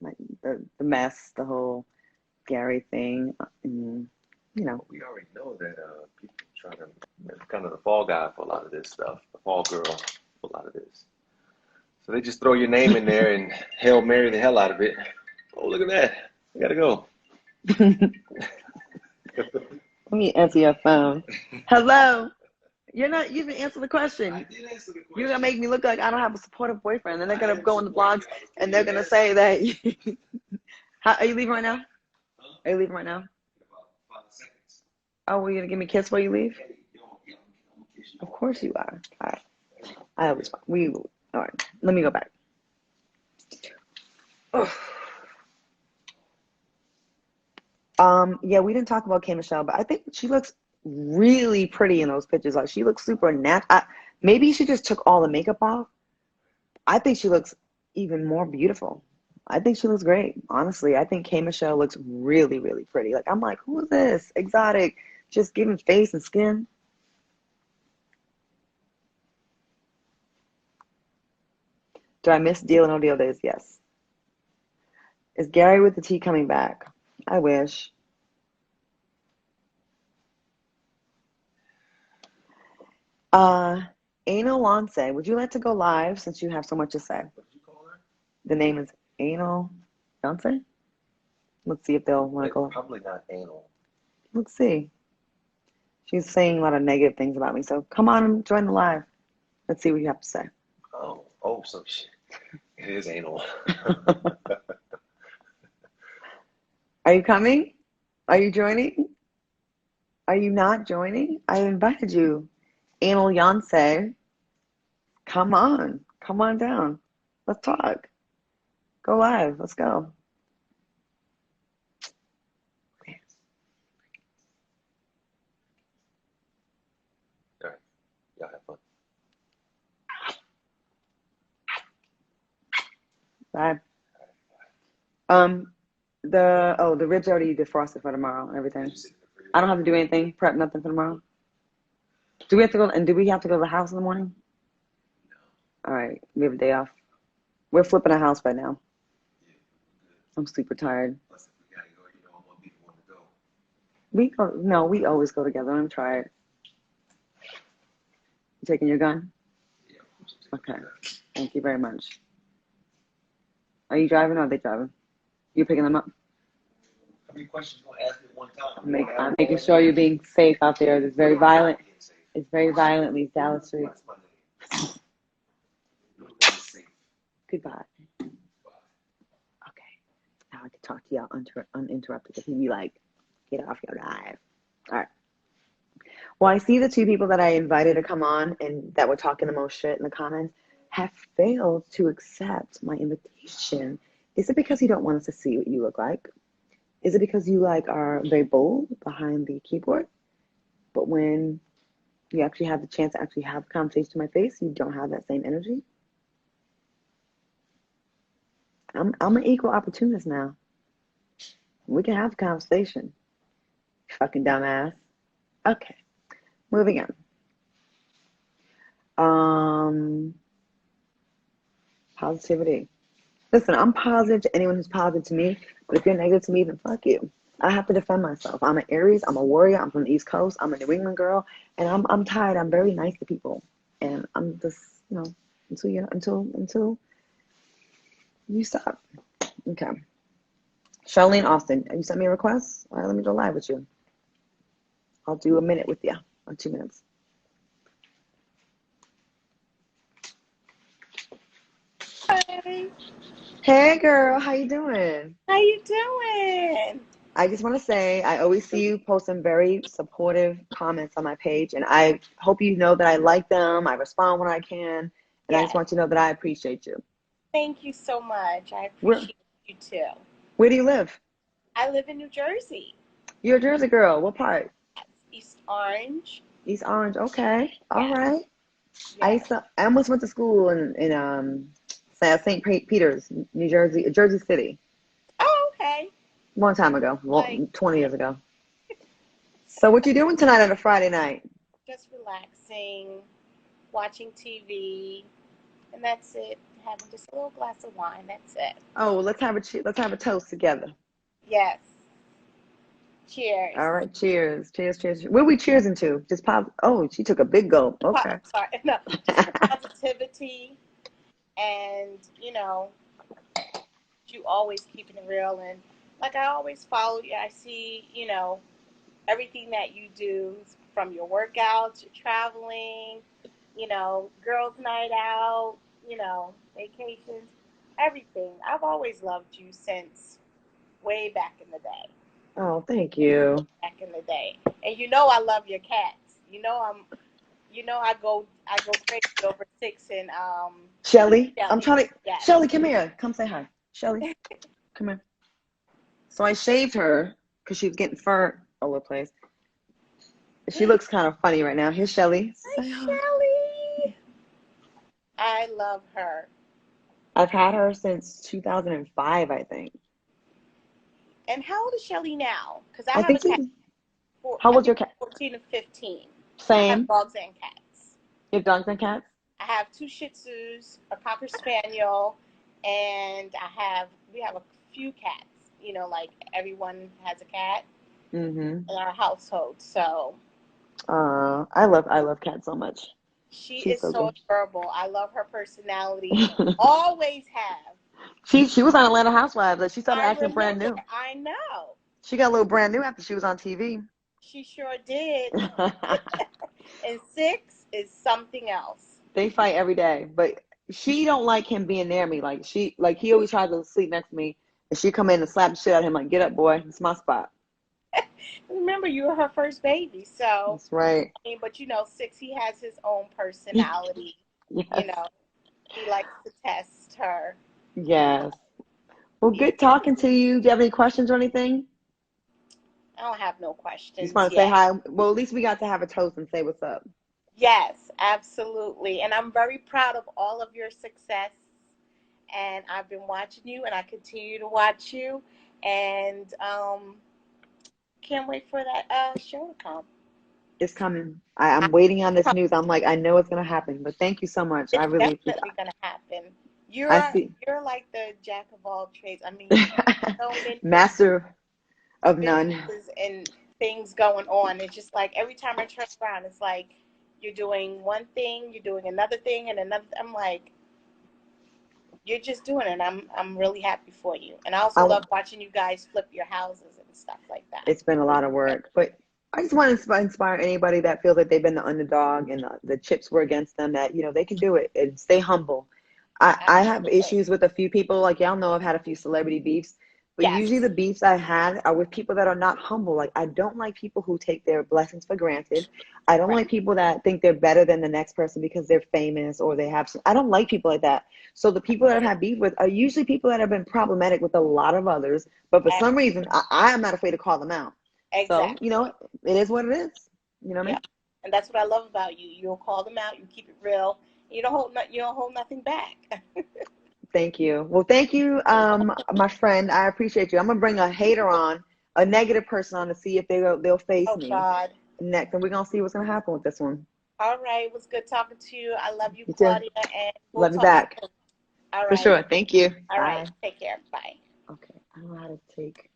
like the mess, the whole Gary thing, and, you know. We already know that people try to kind of the fall guy for a lot of this stuff, the fall girl for a lot of this. So they just throw your name in there and Hail Mary the hell out of it. Oh, look at that. We gotta go. Let me answer your phone. Hello. You didn't answer the question. I did answer the question. You're gonna make me look like I don't have a supportive boyfriend, and they're gonna go on the blogs and they're gonna say that. Are you leaving right now? Huh? Are you leaving right now? About 5 seconds. Oh, well, you gonna give me a kiss while you leave? Of course you are. All right. All right. Let me go back. Yeah, we didn't talk about K Michelle, but I think she looks really pretty in those pictures. Like, she looks super natural. Maybe she just took all the makeup off. I think she looks even more beautiful. I think she looks great. Honestly, I think K Michelle looks really, really pretty. Like, I'm like, who is this? Exotic, just giving face and skin. Do I miss Deal or No Deal days? Yes. Is Gary with the T coming back? I wish. Anal Lance, would you like to go live since you have so much to say? What did you call her? The name is Anal Lance. Let's see if they'll want to go. Probably not anal. Let's see. She's saying a lot of negative things about me, so come on and join the live. Let's see what you have to say. Oh, so shit. It is anal. Are you coming? Are you joining? Are you not joining? I invited you. Anal Yonsei. Come on. Come on down. Let's talk. Go live. Let's go. All right. Y'all have fun. Bye. The ribs already defrosted for tomorrow and everything. I don't have to do anything, prep nothing for tomorrow. Do we have to go to the house in the morning? No. All right, we have a day off. We're flipping a house right now. Yeah, I'm super tired. plus if we gotta go, more people want to go. We always go together. I'm tired. You taking your gun? Yeah, Okay. Thank you very much. Are you driving or are they driving? You picking them up? How many questions you gonna ask me at one time? I'm making sure you're being safe out there. It's very violent. It's very violent, these Dallas streets. Goodbye. Okay. Now I can talk to y'all uninterrupted. Because he'd be like, get off your live. All right. Well, I see the two people that I invited to come on and that were talking the most shit in the comments have failed to accept my invitation. Is it because you don't want us to see what you look like? Is it because you are very bold behind the keyboard, but when you actually have the chance to actually have a conversation to my face, you don't have that same energy? I'm an equal opportunist now. We can have a conversation. Fucking dumbass. Okay, moving on. Positivity. Listen, I'm positive to anyone who's positive to me, but if you're negative to me, then fuck you. I have to defend myself. I'm an Aries. I'm a warrior. I'm from the East Coast. I'm a New England girl, and I'm tired. I'm very nice to people, and I'm just until you stop. Okay. Charlene Austin, you sent me a request. All right, let me go live with you. I'll do a minute with you, or 2 minutes. Hi. Hey, girl, how you doing? How you doing? I just want to say I always see you posting very supportive comments on my page, and I hope you know that I like them. I respond when I can, and I just want you to know that I appreciate you. Thank you so much. I appreciate you too. Where do you live? I live in New Jersey. You're a Jersey girl. What part? East Orange. East Orange. Okay. All right. Yes. I almost went to school in St. Peter's, New Jersey, Jersey City. Oh, okay. Long time ago, 20 years ago. So what you doing tonight on a Friday night? Just relaxing, watching TV, and that's it. having just a little glass of wine. That's it. Oh, well, let's have a toast together. Yes. Cheers. All right, cheers, cheers, cheers. What are we cheersing to? Just pop. Oh, she took a big gulp. Okay. Sorry, no, just positivity, and you always keeping it real, and like I always follow you. I see, everything that you do from your workouts, your traveling, girls' night out, vacations, everything. I've always loved you since way back in the day. Oh, thank you. Back in the day, and I love your cats. I go crazy over Six and Shelly, I'm Shelly. trying to. Yes. Shelly, come here. Come say hi. Shelly, come here. So I shaved her because she was getting fur all over the place. She looks kind of funny right now. Here's Shelly. Hi, Shelly. I love her. I've had her since 2005, I think. And how old is Shelly now? Because I I have a think cat. she. How old's your cat? 14 and 15. I have Same. dogs and cats. You have dogs and cats? I have 2 Shih Tzus, a Cocker Spaniel, and we have a few cats. Like everyone has a cat in our household. So I love cats so much. she's She's is so so good. adorable. I love her personality. Always have. She was on Atlanta Housewives. Like, she started I acting brand remember. new. I know. She got a little brand new after she was on TV. She sure did. And Six is something else. They fight every day, but she don't like him being near me. Like he always tries to sleep next to me, and she come in and slap the shit out of him. Like, get up, boy, it's my spot. Remember, you were her first baby, so That's right. I mean, but Six, he has his own personality. Yes. He likes to test her. Yes. Well, good talking to you. Do you have any questions or anything? I don't have no You questions just want to yet. say hi. Well, at least we got to have a toast and say what's up. Yes, absolutely. And I'm very proud of all of your success. And I've been watching you, and I continue to watch you. And can't wait for that show to come. It's coming. I'm waiting on this news. I'm like, I know it's gonna happen. But thank you so much. I It's really appreciate definitely going to happen. I see. You're like the jack of all trades. I mean, so many Master of none. businesses and things going on. It's just like every time I turn around, it's like you're doing one thing, you're doing another thing, and another. I'm like, you're just doing it. I'm really happy for you. And I also love watching you guys flip your houses and stuff like that. It's been a lot of work, but I just want to inspire anybody that feels like they've been the underdog and the chips were against them, that they can do it and stay humble. I have issues with a few people. Like, y'all know, I've had a few celebrity beefs, but Yes. usually the beefs I had are with people that are not humble. Like, I don't like people who take their blessings for granted. I don't like people that think they're better than the next person because they're famous or they have some. I don't like people like that. So the people that I've had beef with are usually people that have been problematic with a lot of others, but for some reason, I am not afraid to call them out. Exactly. So, it is what it is. You know what I mean? And that's what I love about you. You'll call them out. You keep it real. You don't hold nothing back. Thank you. Well, thank you, my friend. I appreciate you. I'm gonna bring a hater on, a negative person on, to see if they'll face me God. next, and we're gonna see what's gonna happen with this one. All right. It was good talking to you. I love you, You Claudia, too. and we'll Love you talk back. soon. All right. For sure. Thank you. All Bye. right. Take care. Bye. Okay. I don't know how to take.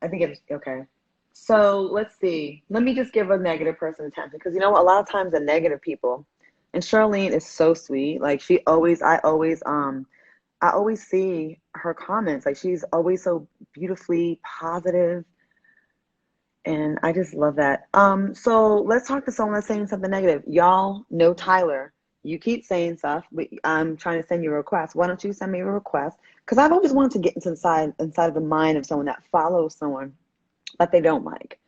I think it's okay. So let's see. Let me just give a negative person attention, because a lot of times the negative people, and Charlene is so sweet. Like, I always see her comments. Like, she's always so beautifully positive, and I just love that. So let's talk to someone that's saying something negative. Y'all know Tyler. You keep saying stuff, but I'm trying to send you a request. Why don't you send me a request? Because I've always wanted to get inside of the mind of someone that follows someone that they don't like.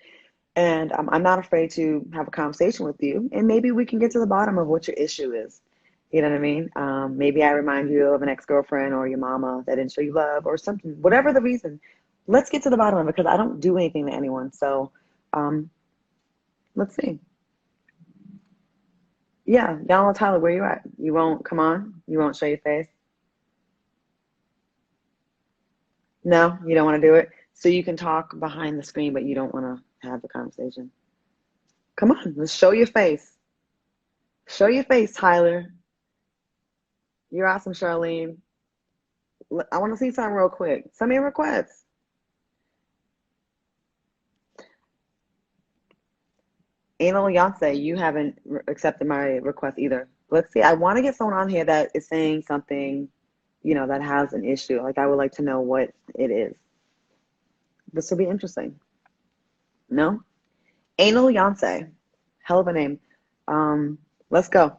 And I'm not afraid to have a conversation with you, and maybe we can get to the bottom of what your issue is. You know what I mean? Maybe I remind you of an ex-girlfriend or your mama that didn't show you love or something. Whatever the reason, let's get to the bottom of it, because I don't do anything to anyone. So let's see. Yeah, y'all know Tyler, where you at? You won't come on? You won't show your face? No, you don't want to do it? So you can talk behind the screen, but you don't want to have the conversation. Come on, let's show your face. Show your face, Tyler. You're awesome, Charlene. I want to see something real quick. Send me a request. Anal Yonsei, you haven't accepted my request either. Let's see. I want to get someone on here that is saying something, that has an issue. Like, I would like to know what it is. This will be interesting. No? Anal Yonsei. Hell of a name. Let's go.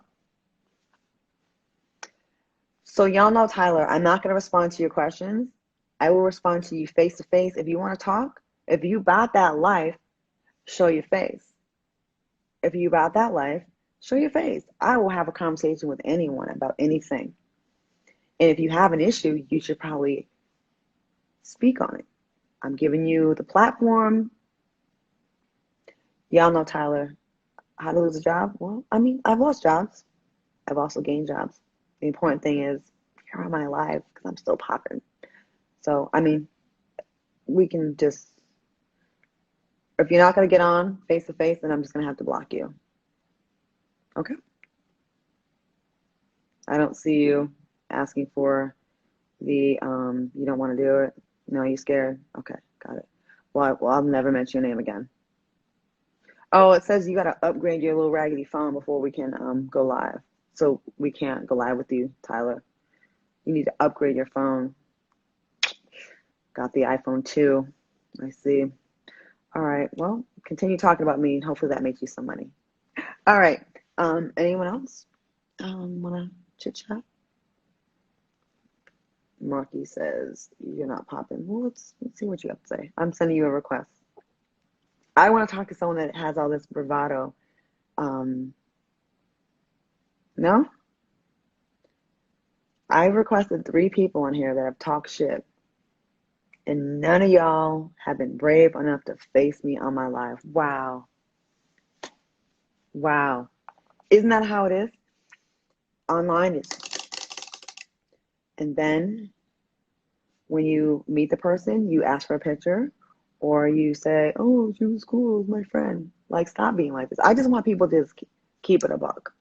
So y'all know Tyler, I'm not going to respond to your questions. I will respond to you face to face. If you want to talk, if you about that life, show your face. If you about that life, show your face. I will have a conversation with anyone about anything. And if you have an issue, you should probably speak on it. I'm giving you the platform. Y'all know Tyler. How to lose a job? Well, I mean, I've lost jobs. I've also gained jobs. The important thing is, here am I alive? Because I'm still popping. So, I mean, we can just, if you're not going to get on face to face, then I'm just going to have to block you. Okay? I don't see you asking for the, you don't want to do it. No, you scared. Okay, got it. Well, I'll never mention your name again. Oh, it says you got to upgrade your little raggedy phone before we can go live. So we can't go live with you, Tyler. You need to upgrade your phone. Got the iPhone 2. I see. All right. Well, continue talking about me. Hopefully that makes you some money. All right. Anyone else want to chit chat? Marky says you're not popping. Well, let's see what you have to say. I'm sending you a request. I want to talk to someone that has all this bravado. No? I've requested 3 people on here that have talked shit, and none of y'all have been brave enough to face me on my live. Wow. Wow. Isn't that how it is? Online is. And then when you meet the person, you ask for a picture, or you say, oh, she was cool, my friend. Like, stop being like this. I just want people to just keep it a buck.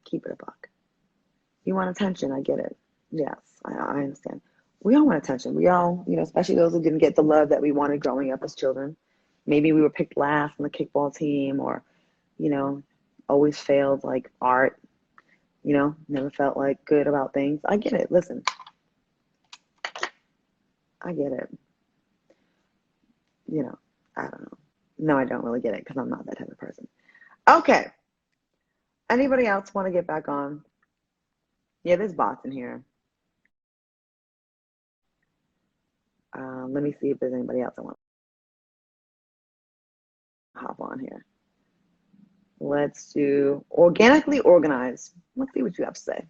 Keep it a buck. You want attention, I get it. Yes, I understand. We all want attention. We all, especially those who didn't get the love that we wanted growing up as children. Maybe we were picked last on the kickball team, or, always failed like art, never felt like good about things. I get it. Listen, I get it. I don't know. No, I don't really get it because I'm not that type of person. Okay. Anybody else want to get back on? Yeah, there's bots in here. Let me see if there's anybody else I want to hop on here. Let's do organically organized. Let's see what you have to say.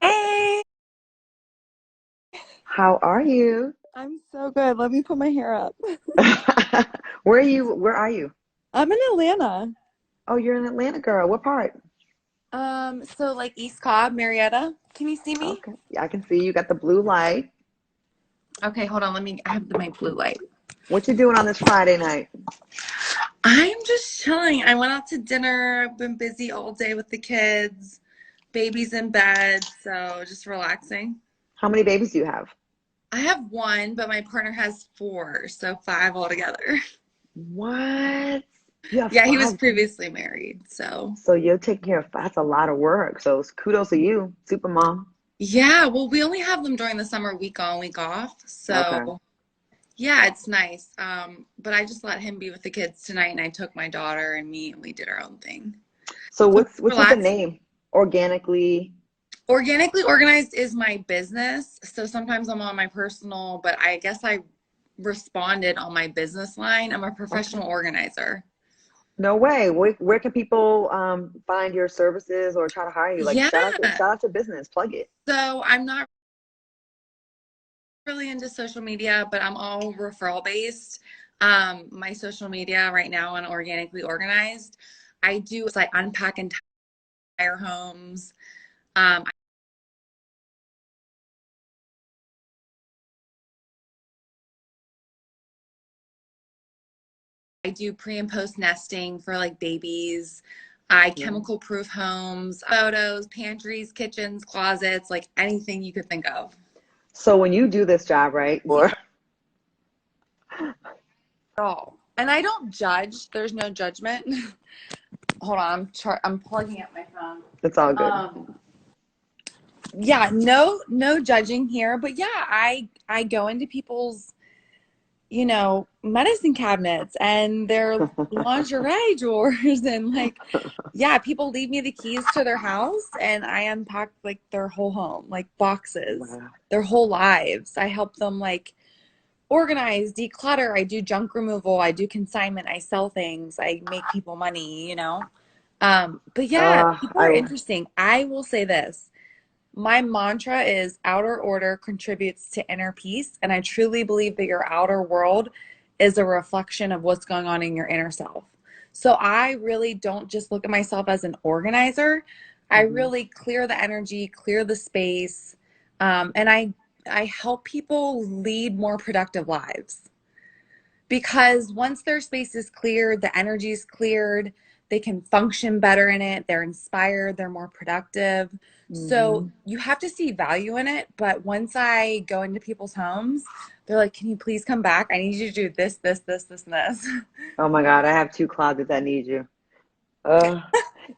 Hey, How are you? I'm so good. Let me put my hair up. Where are you? Where are you? I'm in Atlanta. Oh, you're an Atlanta girl. What part? So like East Cobb, Marietta. Can you see me? Okay. Yeah, I can see you got the blue light. Okay, hold on. I have my blue light. What you doing on this Friday night? I'm just chilling. I went out to dinner. I've been busy all day with the kids. Baby's in bed, so just relaxing. How many babies do you have? I have 1, but my partner has 4, so 5 altogether. What? You have Yeah, he was 5? previously married, so. So you're taking care of, that's a lot of work. So kudos to you, super mom. Yeah, well, we only have them during the summer, week on, week off. Okay. So yeah, it's nice. But I just let him be with the kids tonight, and I took my daughter and we did our own thing. So So what's with the relax. name? Organically. Organically organized is my business. So sometimes I'm on my personal, but I guess I responded on my business line. I'm a Okay. professional organizer. No way. Where can people find your services or try to hire you? Like Yeah. shout out to business, plug it. So I'm not really into social media, but I'm all referral based. My social media right now on organically organized, I do it's like unpack entire homes. Um, do pre and post nesting for like babies. I Yeah. chemical proof homes, photos, pantries, kitchens, closets, like anything you could think of. So when you do this job, right? Or Oh, and I don't judge. There's no judgment. Hold on, I'm plugging up my phone. it's all good. Yeah, no judging here, but yeah, I go into people's, you know, medicine cabinets and their lingerie drawers and like, yeah, people leave me the keys to their house and I unpack like their whole home, like boxes, Wow. their whole lives. I help them like organize, declutter. I do junk removal. I do consignment. I sell things. I make people money, you know? But yeah, people are I interesting. I will say this. My mantra is outer order contributes to inner peace. And I truly believe that your outer world is a reflection of what's going on in your inner self. So I really don't just look at myself as an organizer. I really clear the energy, clear the space. And I help people lead more productive lives because once their space is cleared, the energy is cleared, they can function better in it, they're inspired, they're more productive. So you have to see value in it. But once I go into people's homes, they're like, can you please come back? I need you to do this, this, this, this, and this. Oh my God, I have 2 closets that need you.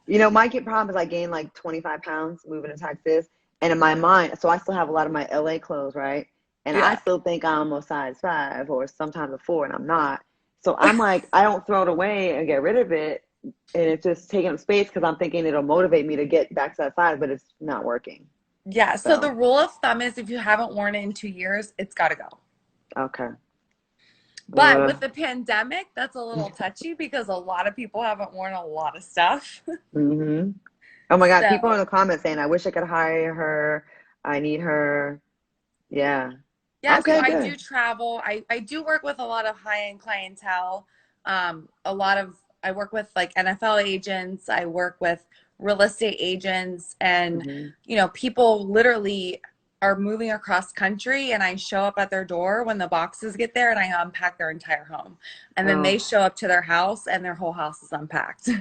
You know, my problem is I gained like 25 pounds moving to Texas. And in my mind, so I still have a lot of my LA clothes, right? And I Yeah. still think I'm a size 5 or sometimes a 4, and I'm not. So I'm like, I don't throw it away and get rid of it. And it's just taking up space because I'm thinking it'll motivate me to get back to that size, but it's not working. Yeah. So the So, rule of thumb is if you haven't worn it in 2 years, it's got to go. okay. But with the pandemic, that's a little touchy because a lot of people haven't worn a lot of stuff. Mm-hmm. Oh my God, people in So the comments saying, I wish I could hire her. I need her. Yeah. yeah, so Okay, I do good. travel. I do work with a lot of high-end clientele. A lot of I work with like NFL agents, I work with real estate agents, and Hmm. you know, people literally are moving across country and I show up at their door when the boxes get there and I unpack their entire home. And then they Oh, show up to their house and their whole house is unpacked. So,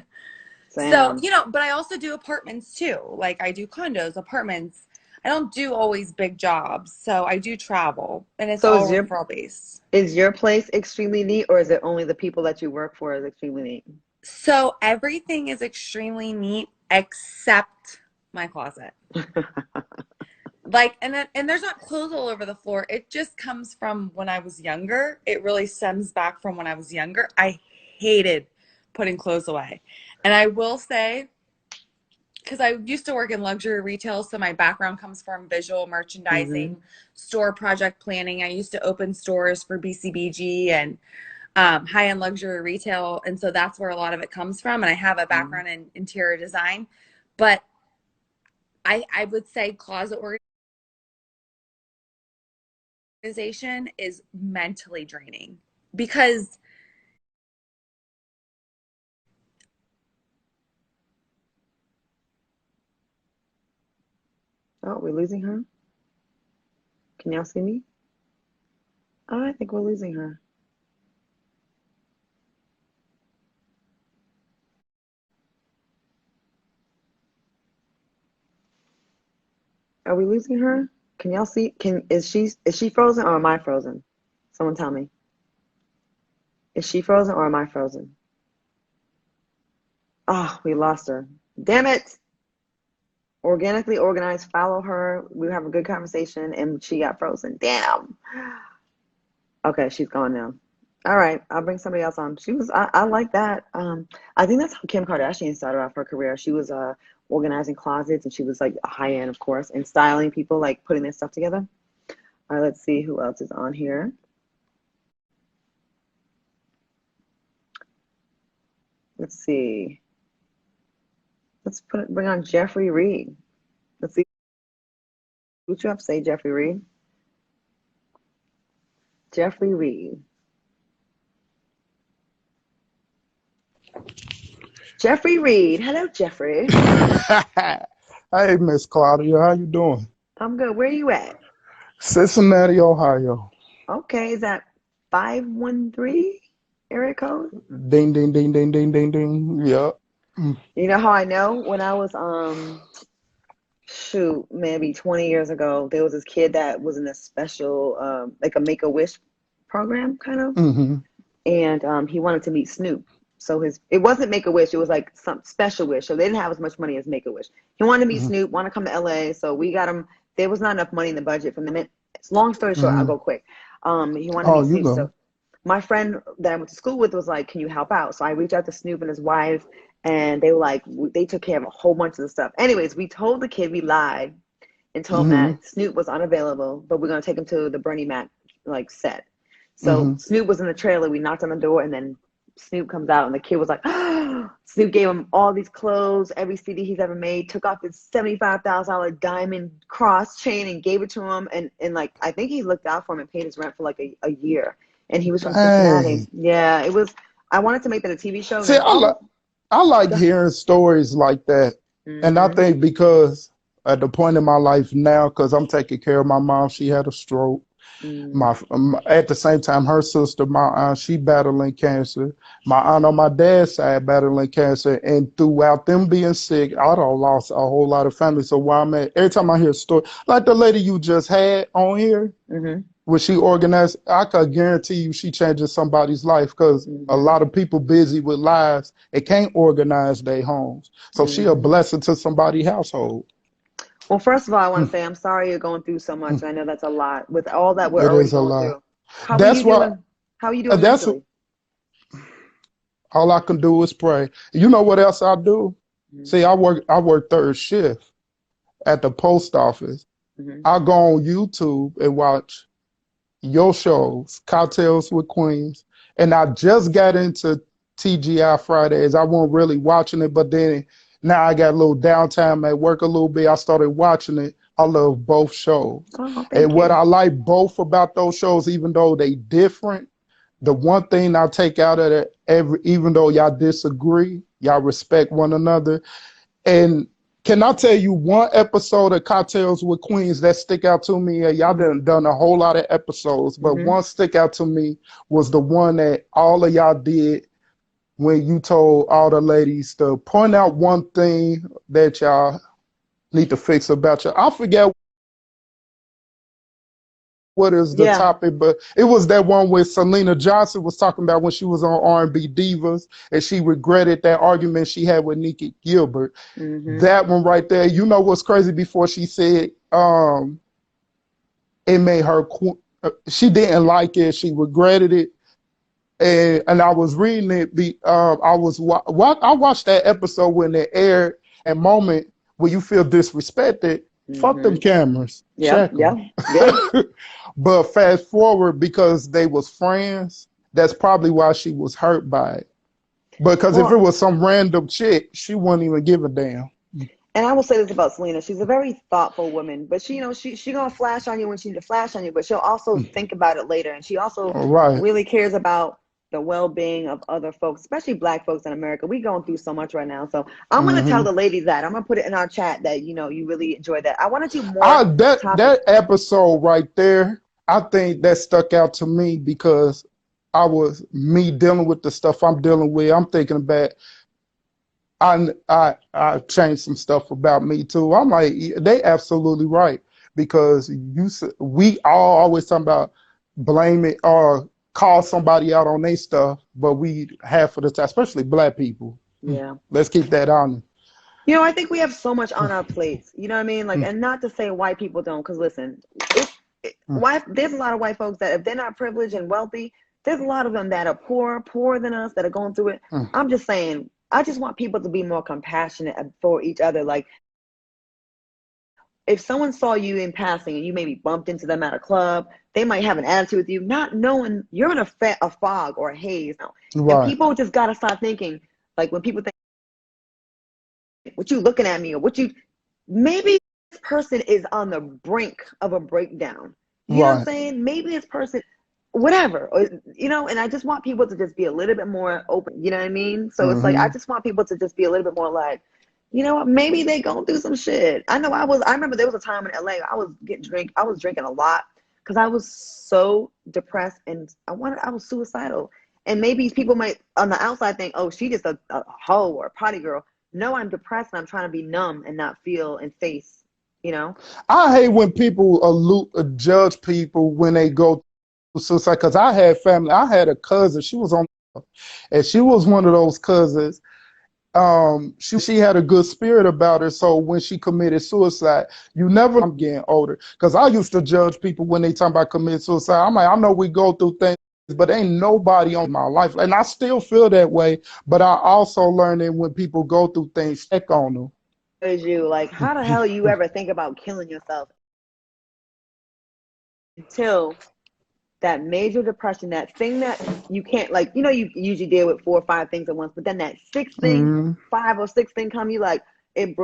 Sam. you know, but I also do apartments too. Like I do condos, apartments. I don't do always big jobs. So I do travel and it's So all referral based. is your place extremely neat, or is it only the people that you work for is extremely neat? So everything is extremely neat except my closet. Like and there's not clothes all over the floor. It just comes from when I was younger. It really stems back from when I was younger. I hated putting clothes away. And I will say because I used to work in luxury retail, so my background comes from visual Hmm. merchandising, store project planning. I used to open stores for BCBG and high-end luxury retail, and so that's where a lot of it comes from. And I have a background in interior design, but I would say closet organization is mentally draining because Oh, we're losing her. Can y'all see me? Oh, I think we're losing her. Are we losing her? Can y'all see? Can is she frozen or am I frozen? Someone tell me. Is she frozen or am I frozen? Oh, we lost her. Damn it. Organically organized, follow her. We have a good conversation and she got frozen. Damn. Okay, she's gone now. All right, I'll bring somebody else on. I like that. I think that's how Kim Kardashian started off her career. She was organizing closets and she was like high end, of course, and styling people, like putting their stuff together. All right, let's see who else is on here. Let's see. Bring on Jeffrey Reed. Let's see what you have to say, Jeffrey Reed. Jeffrey Reed. Jeffrey Reed. Hello, Jeffrey. Hey, Miss Claudia, how you doing? I'm good. Where you at? Cincinnati, Ohio. Okay, is that 513? area code. Ding, ding, ding, ding, ding, ding, ding. Yeah. Mm, You know how I know? When I was shoot, maybe 20 years ago, there was this kid that was in a special like a Make-A-Wish program kind of, mm-hmm. and he wanted to meet Snoop. So it wasn't Make-A-Wish, it was like some special wish. So they didn't have as much money as Make-A-Wish. He wanted to meet Mm-hmm. Snoop, wanted to come to LA, so we got him. There was not enough money in the budget for them. Long story short, I'll Mm-hmm. go quick. He wanted to Oh, meet you Snoop. go. So my friend that I went to school with was like, "Can you help out?" So I reached out to Snoop and his wife, and they were like, they took care of a whole bunch of the stuff. Anyways, we told the kid, we lied and told him Mm-hmm. that Snoop was unavailable, but we're gonna take him to the Bernie Mac like set. So Mm-hmm. Snoop was in the trailer. We knocked on the door, and then Snoop comes out, and the kid was like, Snoop gave him all these clothes, every CD he's ever made, took off his $75,000 diamond cross chain and gave it to him, and like I think he looked out for him and paid his rent for like a year. And he was from Cincinnati. Dang. Yeah, it was. I wanted to make that a TV show. See, Now all the I like hearing stories like that. And I mm-hmm, think because at the point in my life now, because I'm taking care of my mom, she had a stroke. mm, At the same time, her sister, my aunt, she battling cancer. My aunt on my dad's side battling cancer, and throughout them being sick, I done lost a whole lot of family. So where I'm at, every time I hear a story, like the lady you just had on here, mm-hmm, when she organized, I could guarantee you she changes somebody's life because a mm-hmm, lot of people busy with lives and can't organize their homes. So she a mm-hmm. blessing to somebody's household. Well, first of all, I want to Mm, say I'm sorry you're going through so much, mm. and I know that's a lot with all that we're It already is a going lot. through. How are you That's why. doing? How are you doing That's mentally? all I can do is pray. You know what else I do? See, Mm-hmm, I work third shift at the post office. mm-hmm. I go on YouTube and watch your shows, Cocktails with Queens, and I just got into TGI Fridays. I wasn't really watching it, but then now I got a little downtime at work a little bit. I started watching it. I love both shows. Oh, And thank what you. I like both about those shows, even though they different, the one thing I take out of it, even though y'all disagree, y'all respect one another. And can I tell you one episode of Cocktails with Queens that stick out to me? Y'all done a whole lot of episodes, but Mm-hmm. one stick out to me was the one that all of y'all did when you told all the ladies to point out one thing that y'all need to fix about you. I forget what is the Yeah. topic, but it was that one where Selena Johnson was talking about when she was on R&B Divas and she regretted that argument she had with Nikki Gilbert. Mm-hmm. That one right there. You know what's crazy? Before she said it made her she didn't like it, she regretted it. And I was reading it. I watched that episode when it aired. A moment where you feel disrespected, fuck them Mm-hmm. cameras, Yep. check them. Yep. Yep. But fast forward, because they was friends, that's probably why she was hurt by it. Because if it Well, was some random chick, she wouldn't even give a damn. and I will say this about Selena: she's a very thoughtful woman, but she gonna flash on you when she need to flash on you, but she'll also think about it later, and she also All right. really cares about the well-being of other folks, especially Black folks in America. We going through so much right now, so I'm gonna tell Mm-hmm. the ladies that I'm gonna put it in our chat that you really enjoyed that. I want to do more topics. That episode right there, I think that stuck out to me because I was me dealing with the stuff I'm dealing with. I'm thinking about I changed some stuff about me too. I'm like, they absolutely right because we all always talking about blame it or call somebody out on their stuff, but we half of the time, especially Black people. Yeah. Let's keep that honest. I think we have so much on our plates. You know what I mean? Like, and not to say white people don't, because listen, there's a lot of white folks that if they're not privileged and wealthy, there's a lot of them that are poorer than us that are going through it. I'm just saying, I just want people to be more compassionate for each other. Like, if someone saw you in passing and you maybe bumped into them at a club, they might have an attitude with you, not knowing you're in a fog or a haze now. And Right, people just gotta start thinking, like when people think, what you looking at me or maybe this person is on the brink of a breakdown. You know what I'm right. saying? Maybe this person, whatever, and I just want people to just be a little bit more open. You know what I mean? So it's like, I Mm-hmm. just want people to just be a little bit more like, you know what? Maybe they going through some shit. I know I remember there was a time in LA, I was drinking a lot because I was so depressed and I was suicidal. And maybe people might on the outside think, oh, she just a hoe or a potty girl. No, I'm depressed and I'm trying to be numb and not feel and face, you know? I hate when people judge people when they go through suicide. Because I had family. I had a cousin. She was on, and she was one of those cousins. She had a good spirit about her. So when she committed suicide, you never. I'm getting older because I used to judge people when they talk about committing suicide. I'm like, I know we go through things, but ain't nobody on my life, and I still feel that way. But I also learned that when people go through things, check on them. As you like, how the hell you ever think about killing yourself until that major depression, that thing that you can't, like, you know, you usually deal with 4 or 5 things at once, but then that sixth thing, Mm, 5 or 6 thing come, you like, it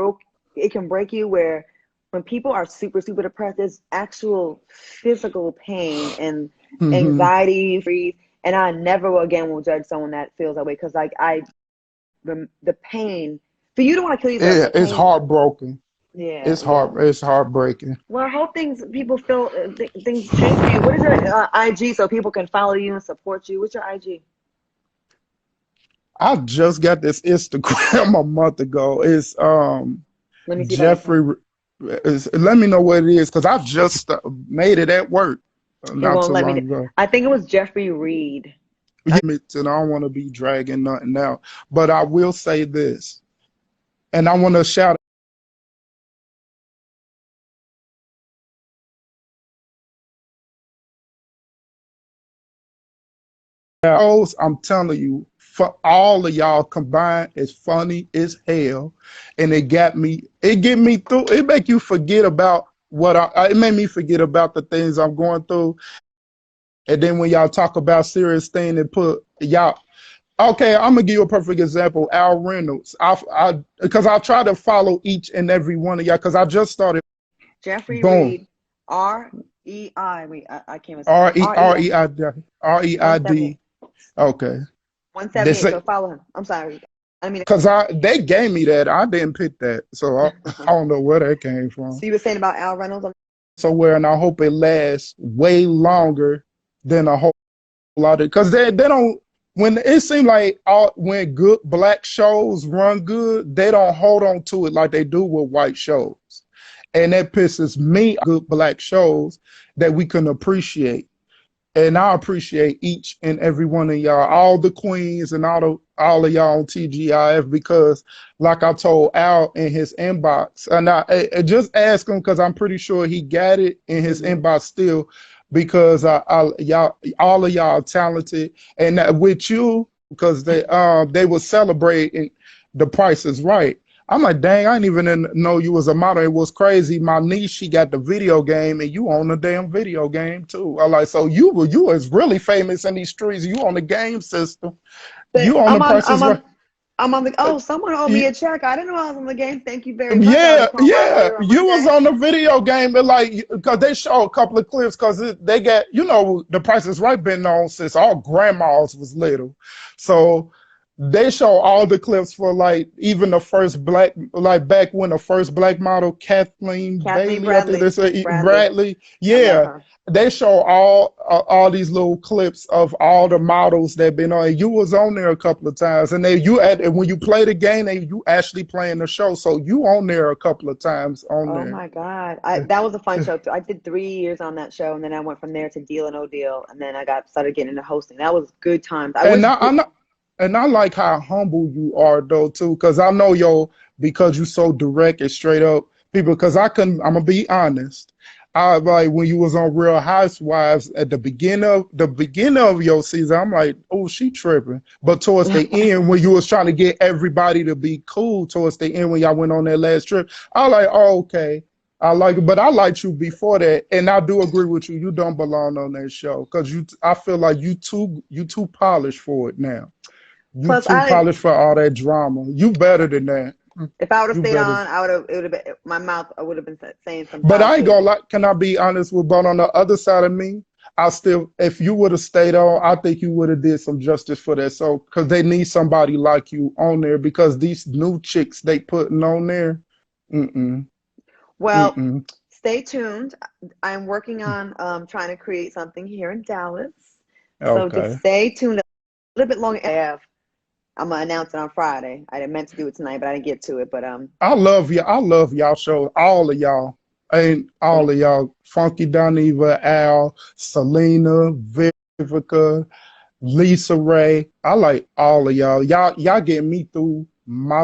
can break you. Where when people are super, super depressed, there's actual physical pain and hmm. anxiety free. And I never again will judge someone that feels that way, because like the pain, for you to want to kill yourself, the It's pain, heartbroken. yeah, yeah. It's heartbreaking. Well, I hope people feel things change for you. What is your IG so people can follow you and support you? What's your IG? I just got this Instagram a month ago. It's Let me see if I can find Jeffrey. Let me know what it is because I just made it at work it. It not won't too let me. long ago. I think it was Jeffrey Reed. Yeah, and I don't want to be dragging nothing out, but I will say this, and I want to shout out. I'm telling you, for all of y'all combined, it's funny as hell, and it got me. It get me through. It make you forget about what it made me forget about the things I'm going through. And then when y'all talk about serious thing and put y'all, okay, I'm gonna give you a perfect example. Al Reynolds. Because I try to follow each and every one of y'all because I just started. Jeffrey Boom. Reed. REI. Wait, I can't even say R it. E R REI. E I D R E I 178. D. Okay. They 178. say So follow him. I'm sorry. I mean, because they gave me that. I didn't pick that, so I don't know where that came from. so you were saying about Al Reynolds? Somewhere, and I hope it lasts way longer than a whole lot of because they don't. When it seems like when good black shows run good, they don't hold on to it like they do with white shows, and that pisses me off. Good black shows that we can appreciate. And I appreciate each and every one of y'all, all the queens and all of y'all on TGIF because, like I told Al in his inbox, and I just ask him because I'm pretty sure he got it in his Mm-hmm. inbox still because y'all all of y'all are talented and with you because they were celebrating The Price is Right. I'm like, dang, I didn't even know you was a model. It was crazy. My niece, she got the video game, and you own the damn video game too. I like, so you was really famous in these streets. You on the game system. But You on the prices right. I'm on the. Uh, Oh, someone owed me a check. I didn't know I was on the game. Thank you very much. I gotta Yeah, call mine yeah. later on You was Monday. on the video game, but like, because they show a couple of clips, because they got, The Price is Right been on since all grandmas was little. So they show all the clips for like even the first black, like back when the first black model, Kathleen Kathleen Bailey, I think they Bradley. say Bradley. Bradley. I love Yeah. her. They show all these little clips of all the models that been on. You was on there a couple of times, and when you play the game, you actually playing the show. So you on there a couple of times on Oh there. my God. That was a fun show too. I did 3 years on that show, and then I went from there to Deal or No Deal, and then I got started getting into hosting. That was good times. I And wish. I, I'm not, and I like how humble you are though too, because I know because you so direct and straight up people. Because I'm gonna be honest. I like when you was on Real Housewives at the beginning of your season. I'm like, oh, she tripping. But towards the end, when you was trying to get everybody to be cool, towards the end when y'all went on that last trip, I like, oh, okay. I like it, but I liked you before that, and I do agree with you. You don't belong on that show because I feel like you too polished for it now. You Plus, too polished for all that drama. You better than that. if I would have You stayed better. on, I would have. It would have been my mouth. I would have been saying some But foul I ain't shit. gonna lie. Can I be honest with? But on the other side of me, if you would have stayed on, I think you would have did some justice for that. So, because they need somebody like you on there, because these new chicks they putting on there, mm-mm, Well, mm-mm. stay tuned. I'm working on trying to create something here in Dallas. So just Okay. stay tuned. little bit longer. I'm gonna announce it on Friday. I didn't meant to do it tonight, but I didn't get to it. But I love you. I love y'all show. All of y'all. And all thank of y'all. Funky Doniva, Al, Selena, Vivica, Lisa Ray. I like all of y'all. Y'all get me through my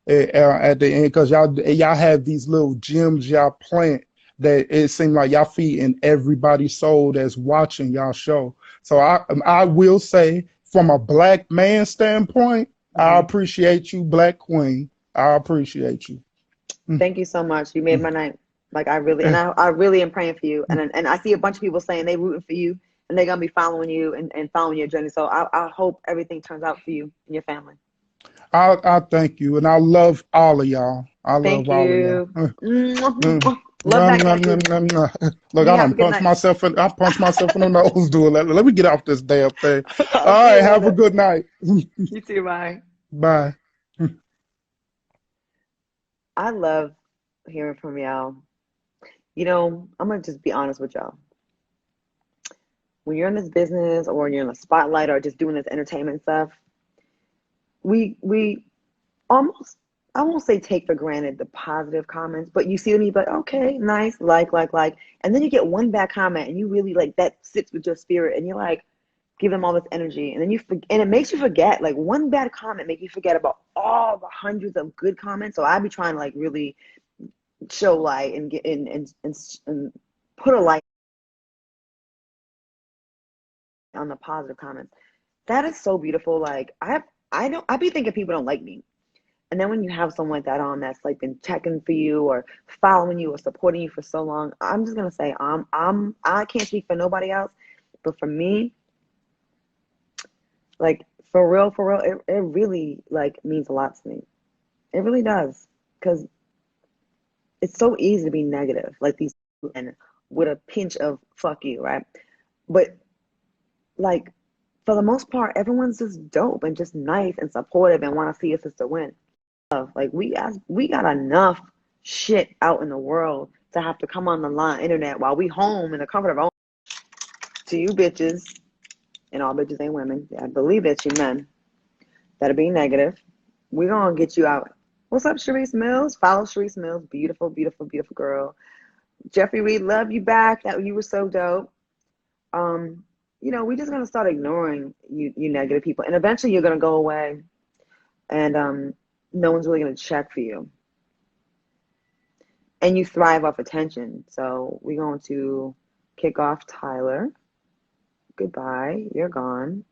at the end because y'all have these little gems y'all plant that it seems like y'all feeding everybody's soul that's watching y'all show. So I will say from a black man standpoint, I you. appreciate you, Black Queen. I appreciate you. Mm, Thank you so much. You made mm, my night. Like I really, and eh, I really am praying for you. mm. And I see a bunch of people saying they rooting for you and they're gonna be following you and following your journey. So I hope everything turns out for you and your family. I thank you, and I love all of y'all. I Thank love all of y'all. you. Love Nom, that nom, country. nom, nom, nom. Look, You I have done a good punched night. myself in. I punched myself in the nose doing that. Let me get off this damn thing. I'll All right, deal with have a it. good night. You too, bye. Bye. I love hearing from y'all. You know, I'm gonna just be honest with y'all. When you're in this business or you're in the spotlight or just doing this entertainment stuff, we almost, I won't say take for granted the positive comments, but you see them, you be like, okay, nice, like, and then you get one bad comment, and you really like that sits with your spirit, and you're like, give them all this energy, and then and it makes you forget, like one bad comment make you forget about all the hundreds of good comments. So I be trying to like really show light and get in and put a light on the positive comments. That is so beautiful. Like I don't, I be thinking people don't like me. And then when you have someone like that on that's like been checking for you or following you or supporting you for so long, I'm just gonna say I can't speak for nobody else, but for me, like for real, it really like means a lot to me. It really does. Because it's so easy to be negative, like these and with a pinch of fuck you, right? But like for the most part, everyone's just dope and just nice and supportive and want to see a sister win. Like we got enough shit out in the world to have to come on the line internet while we home in the comfort of our own. To you bitches, and all bitches ain't women. I believe it's you men that are being negative. We're gonna get you out. What's up, Sharice Mills? Follow Sharice Mills. Beautiful, beautiful, beautiful girl. Jeffrey Reed, love you back. That you were so dope. Um, you know, we're just gonna start ignoring you negative people, and eventually you're gonna go away, and no one's really gonna check for you, and you thrive off attention. So we're going to kick off Tyler. Goodbye. You're gone.